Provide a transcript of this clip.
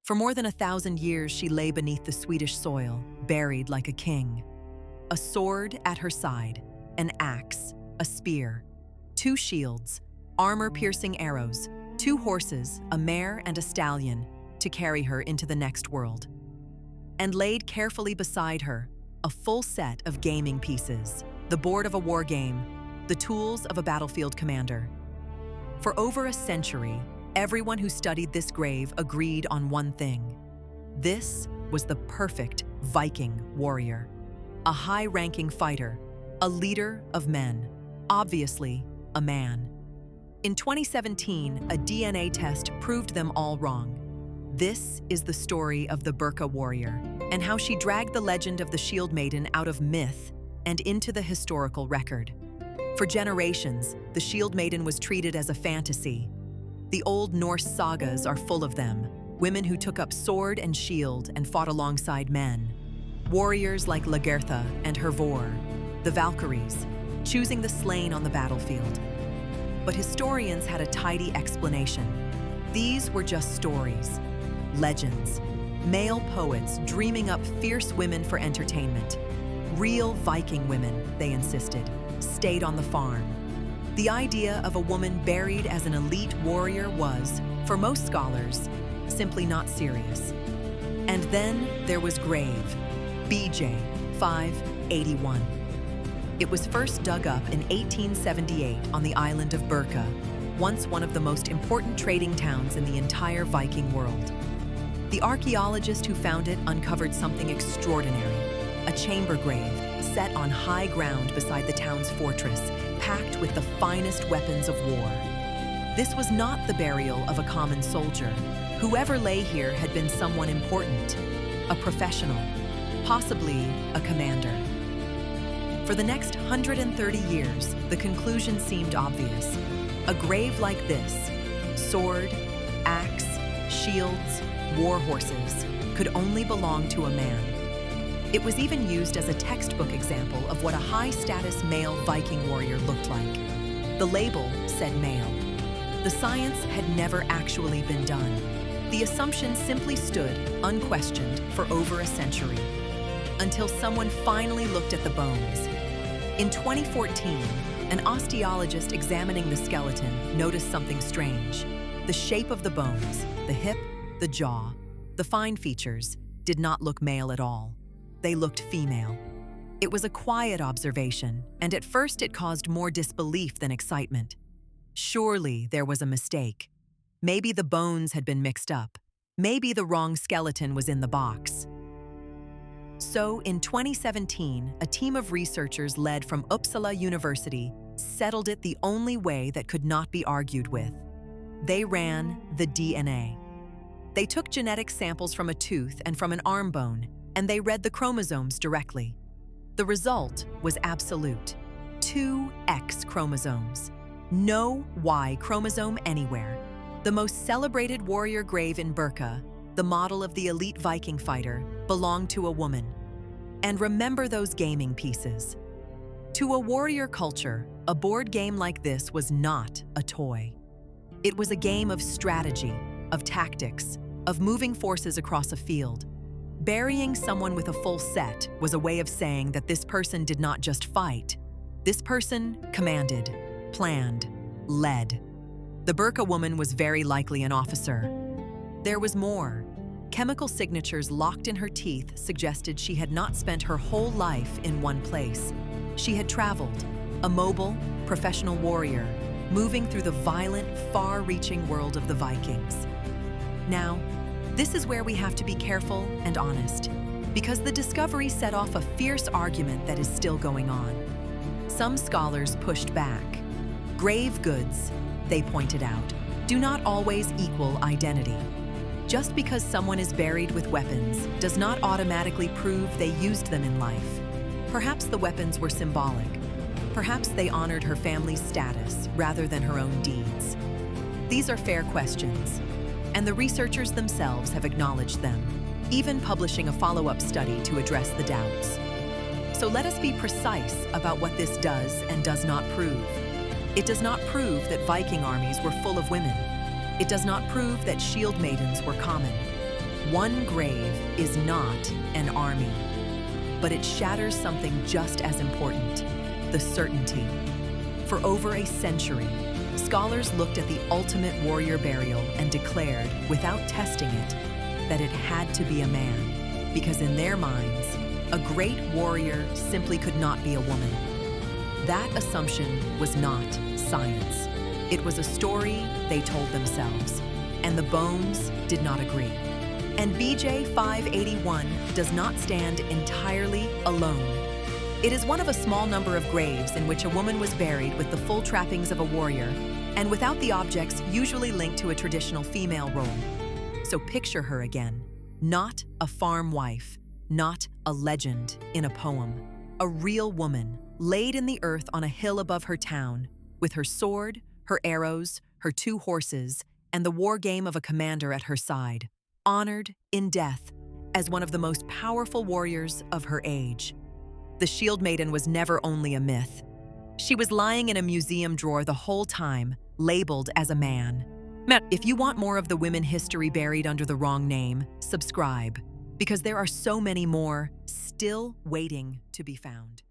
For more than 1,000 years, she lay beneath the Swedish soil, buried like a king. A sword at her side, an axe, a spear, 2 shields, armor-piercing arrows, 2 horses, a mare and a stallion, to carry her into the next world. And laid carefully beside her, a full set of gaming pieces, the board of a war game, the tools of a battlefield commander. For over a century, everyone who studied this grave agreed on one thing. This was the perfect Viking warrior. A high-ranking fighter, a leader of men, obviously a man. In 2017, a DNA test proved them all wrong. This is the story of the Birka warrior and how she dragged the legend of the Shieldmaiden out of myth and into the historical record. For generations, the Shieldmaiden was treated as a fantasy. The old Norse sagas are full of them, women who took up sword and shield and fought alongside men. Warriors like Lagertha and Hervor, the Valkyries, choosing the slain on the battlefield. But historians had a tidy explanation. These were just stories, legends, male poets dreaming up fierce women for entertainment. Real Viking women, they insisted, stayed on the farm. The idea of a woman buried as an elite warrior was, for most scholars, simply not serious. And then there was grave, BJ 581. It was first dug up in 1878 on the island of Birka, once one of the most important trading towns in the entire Viking world. The archaeologist who found it uncovered something extraordinary, a chamber grave set on high ground beside the town's fortress, packed with the finest weapons of war. This was not the burial of a common soldier. Whoever lay here had been someone important, a professional, possibly a commander. For the next 130 years, the conclusion seemed obvious. A grave like this, sword, axe, shields, warhorses, could only belong to a man. It was even used as a textbook example of what a high-status male Viking warrior looked like. The label said male. The science had never actually been done. The assumption simply stood, unquestioned, for over a century, until someone finally looked at the bones. In 2014, an osteologist examining the skeleton noticed something strange. The shape of the bones, the hip, the jaw, the fine features, did not look male at all. They looked female. It was a quiet observation, and at first it caused more disbelief than excitement. Surely there was a mistake. Maybe the bones had been mixed up. Maybe the wrong skeleton was in the box. So, in 2017, a team of researchers led from Uppsala University settled it the only way that could not be argued with. They ran the DNA. They took genetic samples from a tooth and from an arm bone, and they read the chromosomes directly. The result was absolute. 2 X chromosomes. No Y chromosome anywhere. The most celebrated warrior grave in Birka, the model of the elite Viking fighter, belonged to a woman. And remember those gaming pieces. To a warrior culture, a board game like this was not a toy. It was a game of strategy, of tactics, of moving forces across a field. Burying someone with a full set was a way of saying that this person did not just fight. This person commanded, planned, led. The Birka woman was very likely an officer. There was more. Chemical signatures locked in her teeth suggested she had not spent her whole life in one place. She had traveled, a mobile, professional warrior, moving through the violent, far-reaching world of the Vikings. Now, this is where we have to be careful and honest, because the discovery set off a fierce argument that is still going on. Some scholars pushed back. Grave goods, they pointed out, do not always equal identity. Just because someone is buried with weapons does not automatically prove they used them in life. Perhaps the weapons were symbolic. Perhaps they honored her family's status rather than her own deeds. These are fair questions, and the researchers themselves have acknowledged them, even publishing a follow-up study to address the doubts. So let us be precise about what this does and does not prove. It does not prove that Viking armies were full of women. It does not prove that shield maidens were common. One grave is not an army, but it shatters something just as important: the certainty. For over a century, scholars looked at the ultimate warrior burial and declared, without testing it, that it had to be a man, because in their minds, a great warrior simply could not be a woman. That assumption was not science. It was a story they told themselves, and the bones did not agree. And BJ 581 does not stand entirely alone. It is one of a small number of graves in which a woman was buried with the full trappings of a warrior and without the objects usually linked to a traditional female role. So picture her again, not a farm wife, not a legend in a poem, a real woman laid in the earth on a hill above her town, with her sword, her arrows, her 2 horses, and the war game of a commander at her side, honored in death as one of the most powerful warriors of her age. The Shieldmaiden was never only a myth. She was lying in a museum drawer the whole time, labeled as a man. If you want more of the women history buried under the wrong name, subscribe, because there are so many more still waiting to be found.